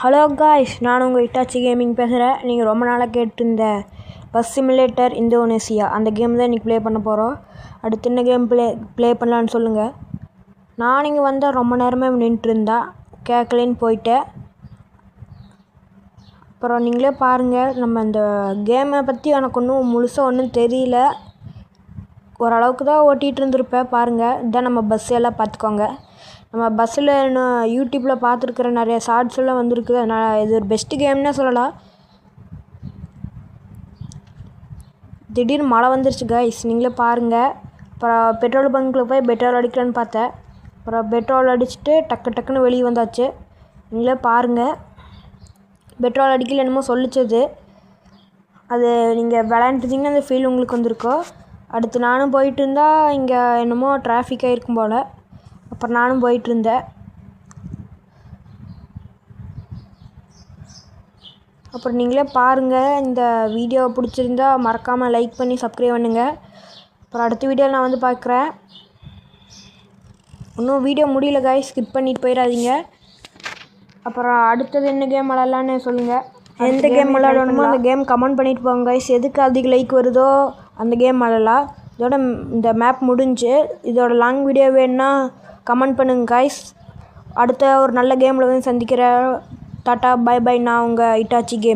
Hello guys, நான் உங்கள் Itachi gaming பேசுகிறேன். நீங்கள் ரொம்ப நாளாக கேட்டிருந்த பஸ் சிமுலேட்டர் இந்தோனேசியா அந்த கேம் தான் இன்றைக்கி ப்ளே பண்ண போகிறோம். அடுத்து என்ன கேம் ப்ளே பண்ணலான்னு சொல்லுங்கள். நான் இங்கே வந்தால் ரொம்ப நேரமே நின்றுருந்தா கேட்கலன்னு போயிட்டேன். அப்புறம் நீங்களே பாருங்கள், நம்ம இந்த கேமை பற்றி எனக்கு ஒன்றும் முழுசாக ஒன்றும் தெரியல. ஓரளவுக்கு தான் ஓட்டிகிட்டு இருந்திருப்பேன். பாருங்கள், இதான் நம்ம பஸ் எல்லாம் பார்த்துக்கோங்க. நம்ம பஸ்ஸில் நான் யூடியூப்பில் பார்த்துருக்குற நிறைய ஷார்ட்ஸ் எல்லாம் வந்திருக்குது. அதனால் இது ஒரு பெஸ்ட்டு கேம்னே சொல்லலாம். திடீர்னு மழை வந்துருச்சு காய்ஸ், நீங்களே பாருங்கள். அப்புறம் பெட்ரோல் பங்க்கில் போய் பெட்ரோல் அடிக்கலான்னு பார்த்தேன். அப்புறம் பெட்ரோல் அடிச்சுட்டு டக்குன்னு வெளியே வந்தாச்சு. நீங்களே பாருங்கள், பெட்ரோல் அடிக்கல என்னமோ சொல்லிச்சது. அது நீங்கள் விளையாண்டுட்டிங்கன்னா அந்த ஃபீல் உங்களுக்கு வந்திருக்கோம். அடுத்து நானும் போயிட்டு இருந்தால் இங்கே என்னமோ டிராஃபிக் ஆகிருக்கும் போல். அப்புறம் நானும் போயிட்டுருந்தேன். அப்புறம் நீங்களே பாருங்கள். இந்த வீடியோ பிடிச்சிருந்தா மறக்காமல் லைக் பண்ணி சப்ஸ்கிரைப் பண்ணுங்கள். அப்புறம் அடுத்த வீடியோவில் நான் வந்து பார்க்குறேன். இன்னும் வீடியோ முடியல காய்ஸ், ஸ்கிப் பண்ணிட்டு போயிடாதீங்க. அப்புறம் அடுத்தது என்ன கேம் விளாட்லான்னு சொல்லுங்கள். எந்த கேம் விளாடணுமோ அந்த கேம் கமெண்ட் பண்ணிட்டு போங்க காய்ஸ். எதுக்கு அதிக லைக் வருதோ அந்த கேம் விளாட்லாம். இதோட இந்த மேப் முடிஞ்சு. இதோட லாங் வீடியோ வேணுன்னா கமெண்ட் பண்ணுங்க காய்ஸ். அடுத்த ஒரு நல்ல கேமில் வந்து சந்திக்கிறேன். Tata bye bye. நான் உங்கள் இட்டாச்சி கேம்.